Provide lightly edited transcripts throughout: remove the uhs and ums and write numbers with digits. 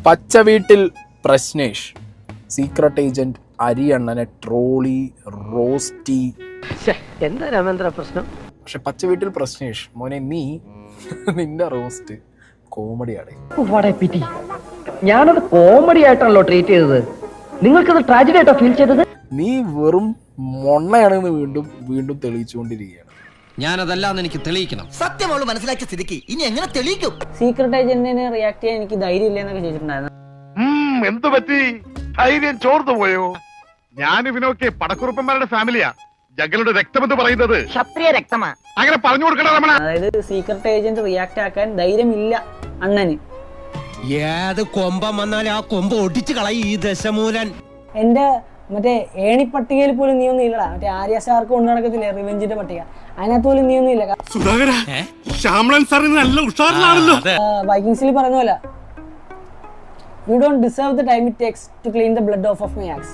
പച്ച വീട്ടിൽ Prashnesh, secret agent അരിയണ്ണനെ trolley റോസ്റ്റി. എന്താ രാമേന്ദ്ര പ്രശ്നം? പക്ഷെ പച്ച വീട്ടിൽ പ്രശ്നേഷ് മോനെ, നിന്റെ റോസ്റ്റ് കോമഡിയാണ്. ഞാനത് കോമഡി ആയിട്ടാണല്ലോ ട്രീറ്റ് ചെയ്തത്. നിങ്ങൾക്കത് ട്രാജഡി ആയിട്ടോ ഫീൽ ചെയ്തത്? നീ വെറും മൊണ്ണയാണെന്ന് വീണ്ടും വീണ്ടും തെളിയിച്ചുകൊണ്ടിരിക്കുകയാണ്. ഞാനതല്ലാന്ന് എനിക്ക് തെളിയിക്കണം. സത്യം അവള് മനസ്സിലാക്കിയ സ്ഥിതിക്ക് ഇനി എങ്ങനെ തെളിയിക്കും? സീക്രട്ട് ഏജന്റിനെ റിയാക്ട് ചെയ്യാൻ എനിക്ക് ധൈര്യം ഇല്ലെന്നൊക്കെ ചോദിച്ചിട്ടുണ്ടായിരുന്നു. എന്തു പറ്റി? ധൈര്യം ചോർന്നു പോയോ? ഞാൻ ഇവനൊക്കെ പടക്കുറുപ്പന്മാരുടെ ഫാമിലിയാ. ജഗലുടെ രക്തമെന്ന് പറയുന്നത് ക്ഷത്രിയ രക്തമാ. അങ്ങനെ പറഞ്ഞു കൊടുക്കണ രമണ. അതായത് സീക്രട്ട് ഏജന്റ് റിയാക്ട് ആക്കാൻ ധൈര്യമില്ല അണ്ണന്. ഏത് കൊമ്പം വന്നാലും ആ കൊമ്പ് ഒടിച്ചു കളയും ഈ ദശമൂലൻ. എന്റെ മറ്റേ ഏണിപ്പട്ടികയിൽ പോലും നീ ഒന്നും ഇല്ലടാ. മറ്റേ ആര്യ സ്റ്റാർക്ക് കൊണ്ടു നടക്കത്തില്ലേ റിവെഞ്ചിന്റെ പട്ടിക, അതിനകത്ത് പോലും നീ ഒന്നും ഇല്ല. വൈക്കിങ്സിൽ പറഞ്ഞ പോലെ you don't deserve the time it takes to clean the blood of my axe.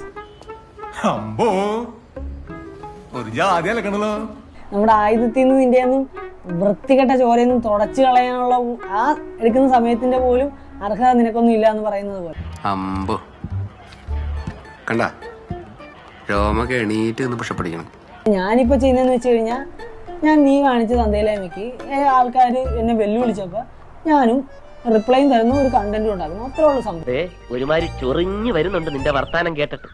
നമ്മുടെ ആയുധത്തിൽ നിന്ന് നിന്റെ ഒന്നും വൃത്തികെട്ട ചോരയൊന്നും തുടച്ചു കളയാനുള്ള ആ എടുക്കുന്ന സമയത്തിന്റെ പോലും അർഹത നിനക്കൊന്നും ഇല്ല എന്ന് പറയുന്നത് പോലെ. അമ്പോ കണ്ട രോമൊക്കെ എണീറ്റ് നിന്ന് പുഷപ്പടിക്കണം. ഞാനിപ്പോ ചെയ്യുന്നതെന്ന് വെച്ച് കഴിഞ്ഞാൽ, ഞാൻ നീ കാണിച്ച തന്തയിലേക്ക് ആൾക്കാർ എന്നെ വെല്ലുവിളിച്ചപ്പോ ഞാനും റിപ്ലൈയും തരുന്ന ഒരു കണ്ടന്റും ഉണ്ടാക്കുന്നു. അത്രേ ഉള്ളൂ സംഭവം. ഒരുമാതിരി ചൊറിഞ്ഞു വരുന്നുണ്ട് നിന്റെ വർത്താനം കേട്ടിട്ട്.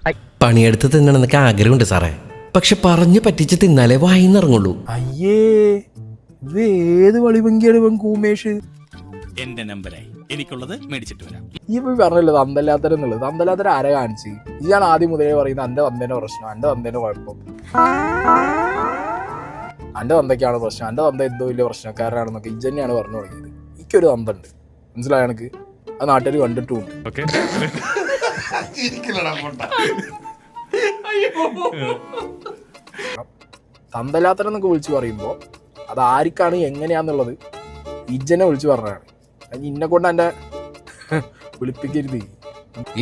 പണിയെടുത്ത് തിന്നണമെന്നൊക്കെ ആഗ്രഹമുണ്ട് സാറേ, പക്ഷെ പറഞ്ഞു പറ്റിച്ച് തിന്നാലേ വായിന്നിറങ്ങുള്ളൂ. അയ്യേ, ഇത് ഏത് വളിവങ്കിയാണ് ഇവൻ കൂമേഷ്? എന്റെ നമ്പറായി, എനിക്കുള്ളത് മേടിച്ചിട്ട് വരാം. ഈ പറഞ്ഞല്ലോ തന്തല്ലാത്തരം എന്നുള്ളത്. തന്തല്ലാത്തരം ആരെ കാണിച്ച്? ഇയാണ് ആദ്യം മുതലേ പറയുന്നത് എന്റെ തന്തേന്റെ പ്രശ്നം, എന്റെ തന്തേന്റെ കുഴപ്പം, എന്റെ തന്തയ്ക്കാണ് പ്രശ്നം, എന്റെ തന്ത എന്തോ വലിയ പ്രശ്നക്കാരനാണെന്നൊക്കെ ഇജ് തന്നെയാണ് പറഞ്ഞു തുടങ്ങിയത്. എനിക്കൊരു തന്ത ഉണ്ട്, മനസ്സിലായ എനിക്ക്. ആ നാട്ടിൽ കണ്ടിട്ടുമുണ്ട്. തന്തല്ലാത്തരം എന്നൊക്കെ വിളിച്ച് പറയുമ്പോൾ അത് ആർക്കാണ് എങ്ങനെയാന്നുള്ളത് ഇജ്ജനെ വിളിച്ച് പറഞ്ഞതാണ്. ഇന്നെ കൊണ്ട് എന്റെ വിളിപ്പിക്കരുത്.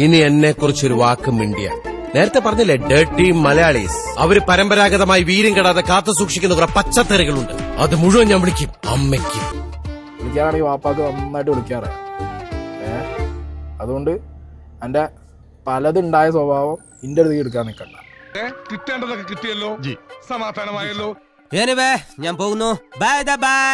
ഇനി എന്നെ കുറിച്ചൊരു വാക്ക് മിണ്ടിയ, നേരത്തെ പറഞ്ഞില്ലേ ഡേർട്ടി മലയാളീസ്, അവര് പരമ്പരാഗതമായി വീര്യം കെടാതെ കാത്തു സൂക്ഷിക്കുന്ന കുറെ പച്ചത്തറികളുണ്ട്. അത് മുഴുവൻ ഞാൻ വിളിക്കും അമ്മയ്ക്ക്. വിളിക്കാനാണെങ്കിൽ വാപ്പാക്ക് നന്നായിട്ട് വിളിക്കാറിയാം. അതുകൊണ്ട് എന്റെ പലതുണ്ടായ സ്വഭാവം ഇന്റെ അടുത്ത് എടുക്കാൻ നിൽക്കണ്ട. കിട്ടേണ്ടതൊക്കെ കിട്ടിയല്ലോ, സമാധാനമായല്ലോ. ഞാൻ പോകുന്നു. Bye bye.